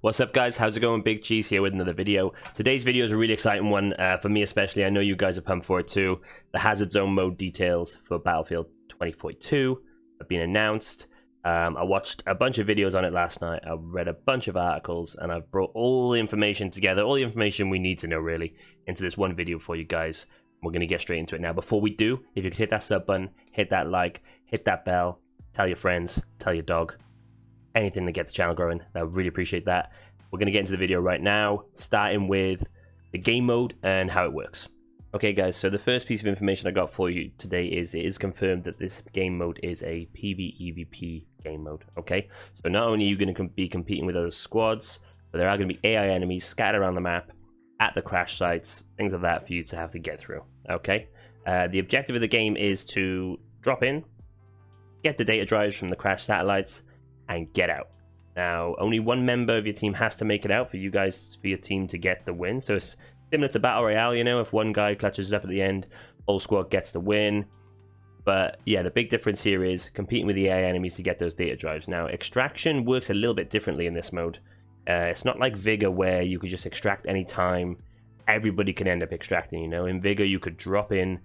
What's up, guys? How's it going? Big Cheese here with another video. Today's video is a really exciting one for me especially. I know you guys are pumped for it too. The Hazard Zone mode details for Battlefield 2042 have been announced. I watched a bunch of videos on it last night. I read a bunch of articles and I've brought all the information together, all the information we need to know really, into this one video for you guys. We're going to get straight into it now. Before we do, if you could hit that sub button, hit that like, hit that bell, tell your friends, tell your dog, anything to get the channel growing. I would really appreciate that. We're going to get into the video right now, starting with the game mode and how it works. Okay guys, so the first piece of information I got for you today is it is confirmed that this game mode is a PVEVP game mode. Okay, so not only are you going to be competing with other squads, but there are going to be AI enemies scattered around the map at the crash sites, things like that for you to have to get through. Okay, the objective of the game is to drop in, get the data drives from the crash satellites, and get out. Now, only one member of your team has to make it out for you guys, for your team to get the win. So it's similar to Battle Royale, you know, if one guy clutches up at the end, whole squad gets the win. But yeah, the big difference here is competing with the AI enemies to get those data drives. Now, extraction works a little bit differently in this mode. It's not like Vigor where you could just extract any time. Everybody can end up extracting, you know. In Vigor, you could drop in,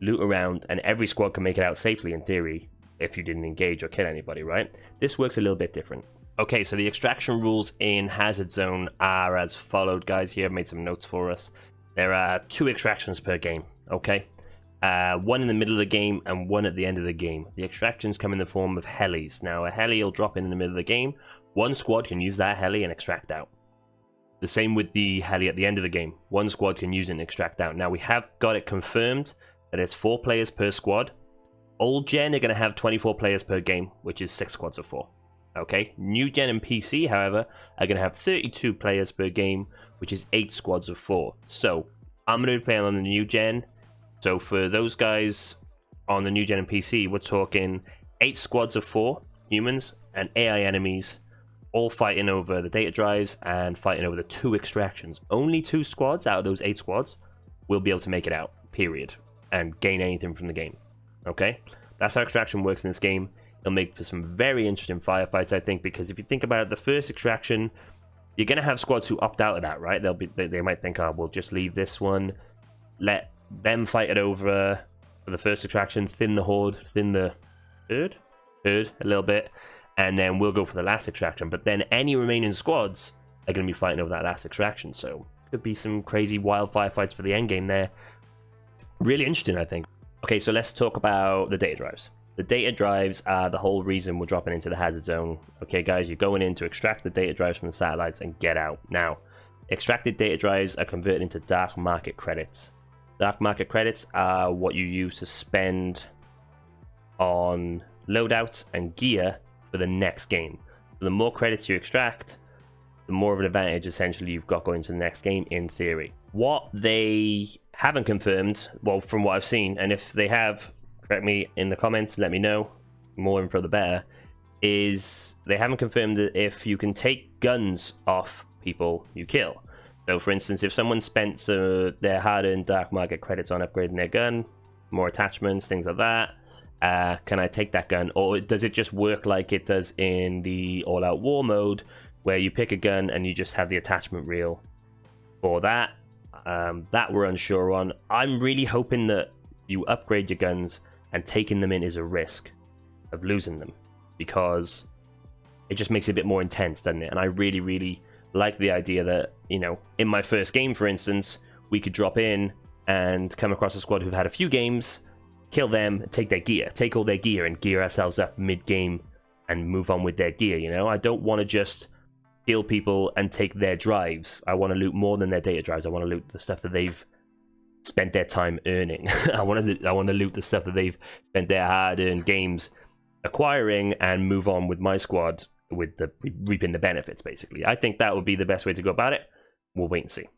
loot around, and every squad can make it out safely in theory if you didn't engage or kill anybody, right? This works a little bit different. Okay, so the extraction rules in Hazard Zone are as followed, guys. Here, I've made some notes for us. There are 2 extractions per game, okay? One in the middle of the game and one at the end of the game. The extractions come in the form of helis. Now, a heli will drop in the middle of the game. One squad can use that heli and extract out. The same with the heli at the end of the game. One squad can use it and extract out. Now, we have got it confirmed that it's 4 players per squad. Old gen are going to have 24 players per game, which is 6 squads of 4. Okay, new gen and PC, however, are going to have 32 players per game, which is 8 squads of 4. So, I'm going to be playing on the new gen. So, for those guys on the new gen and PC, we're talking 8 squads of 4 humans and AI enemies, all fighting over the data drives and fighting over the 2 extractions. Only 2 squads out of those 8 squads will be able to make it out, period, and gain anything from the game. Okay, that's how extraction works in this game. It'll make for some very interesting firefights, I think, because if you think about it, the first extraction, you're going to have squads who opt out of that, right? They might think, oh, we'll just leave this one, let them fight it over for the first extraction, thin the horde, thin the herd a little bit, and then we'll go for the last extraction. But then any remaining squads are going to be fighting over that last extraction, so could be some crazy wild firefights for the end game there. Really interesting, I think. Okay, so let's talk about the data drives. The data drives are the whole reason we're dropping into the Hazard Zone. Okay, guys, you're going in to extract the data drives from the satellites and get out. Now, extracted data drives are converted into dark market credits. Dark market credits are what you use to spend on loadouts and gear for the next game. So the more credits you extract, the more of an advantage essentially you've got going to the next game in theory. What they haven't confirmed, well, from what I've seen, and if they have, correct me in the comments, let me know, more info the better, is they haven't confirmed that if you can take guns off people you kill. So for instance, if someone spent their hard-earned dark market credits on upgrading their gun, more attachments, things like that, can I take that gun? Or does it just work like it does in the all-out war mode, where you pick a gun and you just have the attachment reel for that? That we're unsure on. I'm really hoping that you upgrade your guns and taking them in is a risk of losing them, because it just makes it a bit more intense, doesn't it? And I really, really like the idea that, you know, in my first game, for instance, we could drop in and come across a squad who've had a few games, kill them, take their gear, take all their gear and gear ourselves up mid-game and move on with their gear, you know? I don't want to just kill people and take their drives. I want to loot more than their data drives. I want to loot the stuff that they've spent their time earning. I want to loot the stuff that they've spent their hard-earned games acquiring and move on with my squad with the reaping the benefits, basically. I think that would be the best way to go about it. We'll wait and see.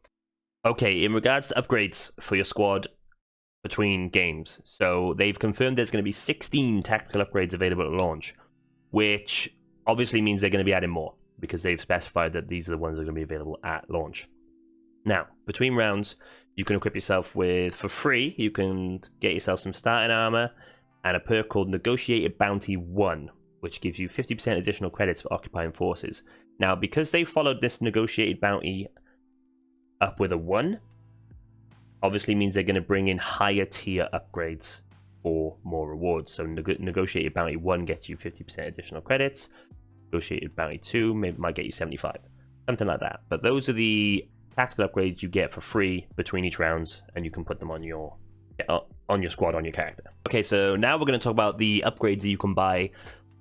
Okay, in regards to upgrades for your squad between games, so they've confirmed there's going to be 16 tactical upgrades available at launch, which obviously means they're going to be adding more, because they've specified that these are the ones that are going to be available at launch. Now, between rounds, you can equip yourself with, for free, you can get yourself some starting armor and a perk called Negotiated Bounty 1, which gives you 50% additional credits for occupying forces. Now, because they followed this negotiated bounty up with a 1, obviously means they're going to bring in higher tier upgrades for more rewards. So negotiated bounty 1 gets you 50% additional credits. Negotiated bounty 2 might get you 75, something like that. But those are the tactical upgrades you get for free between each rounds, and you can put them on your squad, on your character. Okay, so now we're going to talk about the upgrades that you can buy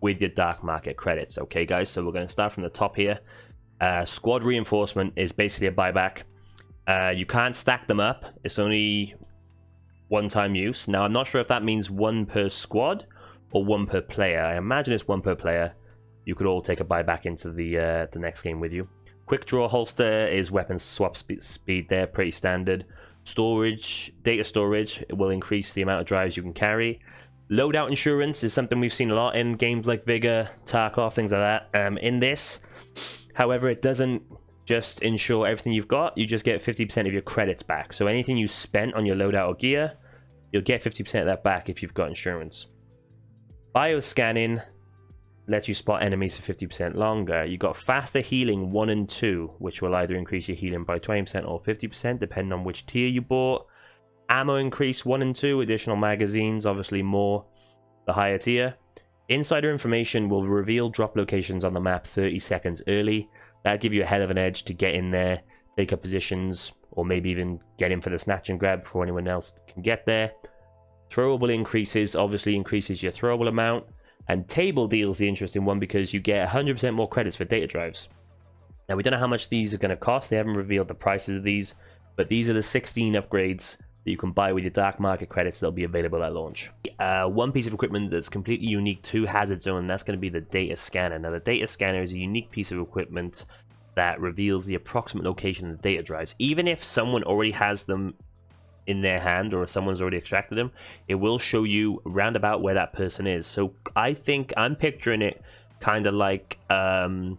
with your dark market credits. Okay, guys, so we're going to start from the top here. Squad reinforcement is basically a buyback. You can't stack them up. It's only one-time use. Now, I'm not sure if that means 1 per squad or 1 per player. I imagine it's 1 per player. You could all take a buyback into the next game with you. Quick draw holster is weapon swap speed there, pretty standard. Storage, data storage, it will increase the amount of drives you can carry. Loadout insurance is something we've seen a lot in games like Vigor, Tarkov, things like that. In this, however, it doesn't just insure everything you've got. You just get 50% of your credits back. So anything you spent on your loadout or gear, you'll get 50% of that back if you've got insurance. Bioscanning lets you spot enemies for 50% longer. You got faster healing 1 and 2, which will either increase your healing by 20% or 50%, depending on which tier you bought. Ammo increase 1 and 2, additional magazines, obviously more the higher tier. Insider information will reveal drop locations on the map 30 seconds early. That'll give you a hell of an edge to get in there, take up positions, or maybe even get in for the snatch and grab before anyone else can get there. Throwable increases, obviously increases your throwable amount. And table deals the interesting one because you get 100% more credits for data drives. Now, we don't know how much these are going to cost. They haven't revealed the prices of these, but these are the 16 upgrades that you can buy with your dark market credits that'll be available at launch. One piece of equipment that's completely unique to Hazard Zone, and that's going to be the data scanner. Now, the data scanner is a unique piece of equipment that reveals the approximate location of the data drives. Even if someone already has them in their hand or someone's already extracted them, it will show you roundabout where that person is. So I think I'm picturing it kind of like the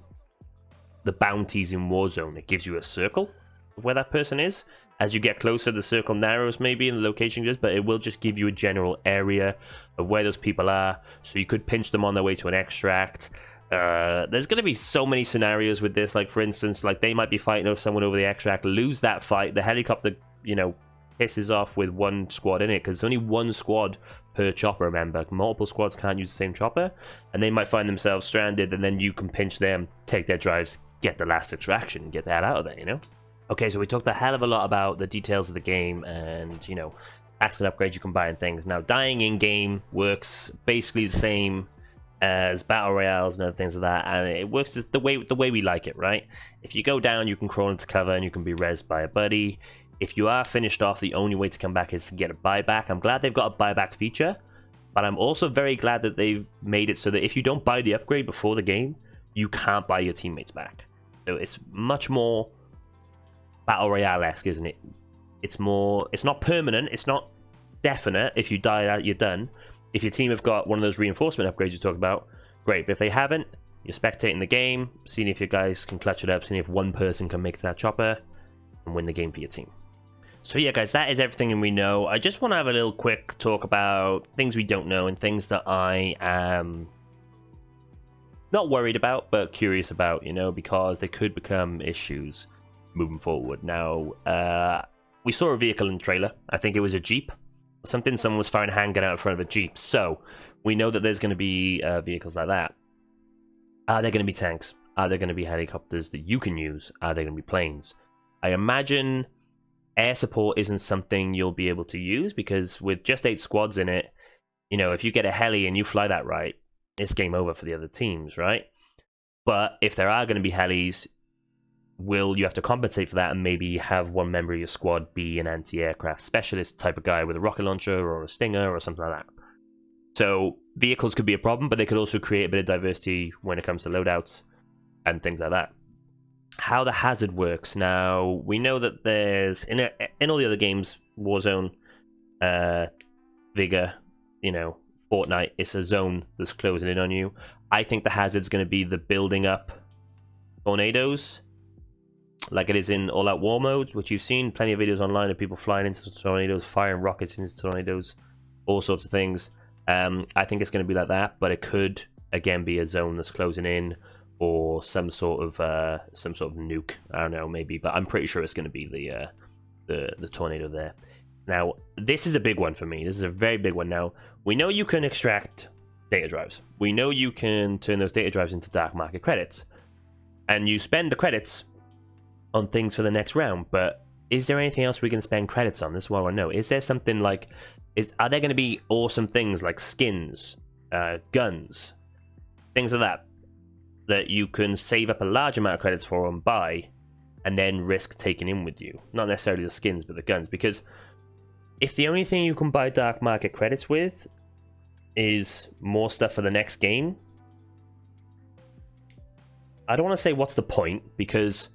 bounties in Warzone. It gives you a circle of where that person is. As you get closer, the circle narrows maybe in the location goes, but it will just give you a general area of where those people are. So you could pinch them on their way to an extract. There's going to be so many scenarios with this. Like, for instance, like they might be fighting someone over the extract, lose that fight, the helicopter, you know, pisses off with 1 squad in it, because there's only 1 squad per chopper, remember. Multiple squads can't use the same chopper, and they might find themselves stranded, and then you can pinch them, take their drives, get the last extraction, get the hell out of there, you know? Okay, so we talked a hell of a lot about the details of the game and, you know, tactical upgrades you can buy and things. Now, dying in-game works basically the same as battle royales and other things like that, and it works the way we like it, right? If you go down, you can crawl into cover and you can be rezzed by a buddy. If you are finished off, the only way to come back is to get a buyback. I'm glad they've got a buyback feature, but I'm also very glad that they've made it so that if you don't buy the upgrade before the game, you can't buy your teammates back. So it's much more battle royale-esque, isn't it? It's not permanent, it's not definite. If you die out, you're done. If your team have got one of those reinforcement upgrades you talked about, great. But if they haven't, you're spectating the game, seeing if your guys can clutch it up, seeing if 1 person can make it to that chopper and win the game for your team. So yeah, guys, that is everything we know. I just want to have a little quick talk about things we don't know and things that I am not worried about, but curious about, you know, because they could become issues moving forward. Now, we saw a vehicle in the trailer. I think it was a Jeep. Someone was firing a handgun out in front of a Jeep. So we know that there's going to be vehicles like that. Are there going to be tanks? Are there going to be helicopters that you can use? Are there going to be planes? I imagine air support isn't something you'll be able to use, because with just 8 squads in it, you know, if you get a heli and you fly that right, it's game over for the other teams, right? But if there are going to be helis, you have to compensate for that and maybe have one member of your squad be an anti-aircraft specialist type of guy with a rocket launcher or a stinger or something like that. So vehicles could be a problem, but they could also create a bit of diversity when it comes to loadouts and things like that. How the hazard works. Now, we know that there's in all the other games, Warzone, Vigor, you know, Fortnite, it's a zone that's closing in on you. I think the hazard's going to be the building up tornadoes, like it is in All Out War mode, which you've seen plenty of videos online of people flying into tornadoes, firing rockets into tornadoes, all sorts of things. I think it's going to be like that, but it could again be a zone that's closing in, or some sort of nuke. I don't know, maybe, but I'm pretty sure it's going to be the tornado there. Now, this is a big one for me. This is a very big one. Now, we know you can extract data drives. We know you can turn those data drives into dark market credits, and you spend the credits on things for the next round. But is there anything else we can spend credits on? This is what I want to know. Is there something like, are there going to be awesome things like skins, guns, things like that you can save up a large amount of credits for and buy, and then risk taking in with you? Not necessarily the skins, but the guns. Because if the only thing you can buy dark market credits with is more stuff for the next game, I don't want to say what's the point, because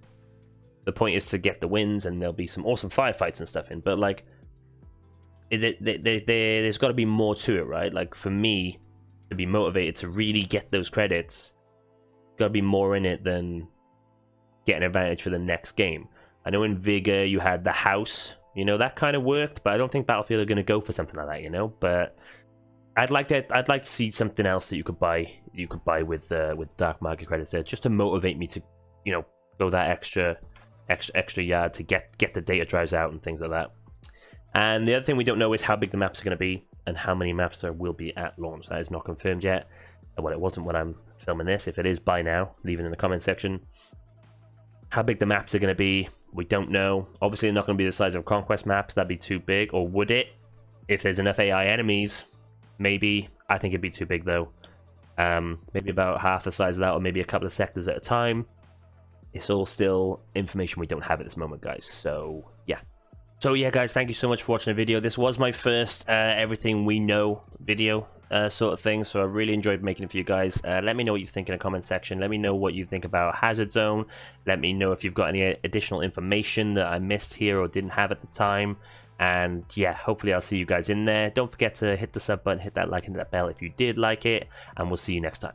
the point is to get the wins and there'll be some awesome firefights and stuff in, but like there's got to be more to it, right? Like for me to be motivated to really get those credits, got to be more in it than getting advantage for the next game. I know in Vigor you had the house, you know, that kind of worked, but I don't think Battlefield are going to go for something like that, you know. But I'd like to see something else that you could buy with dark market credits there, just to motivate me to, you know, go that extra yard to get the data drives out and things like that. And the other thing we don't know is how big the maps are going to be and how many maps there will be at launch. That is not confirmed yet. Well, it wasn't when I'm filming this. If it is by now, leave it in the comment section. How big the maps are going to be, we don't know. Obviously, they're not going to be the size of Conquest maps. That'd be too big. Or would it? If there's enough AI enemies, maybe. I think it'd be too big, though. Maybe about half the size of that, or maybe a couple of sectors at a time. It's all still information we don't have at this moment, guys. So, yeah. So, yeah, guys, thank you so much for watching the video. This was my first Everything We Know video sort of thing, so I really enjoyed making it for you guys. Let me know what you think in the comment section. Let me know what you think about Hazard Zone. Let me know if you've got any additional information that I missed here or didn't have at the time. And yeah, hopefully I'll see you guys in there. Don't forget to hit the sub button, hit that like and that bell if you did like it, and we'll see you next time.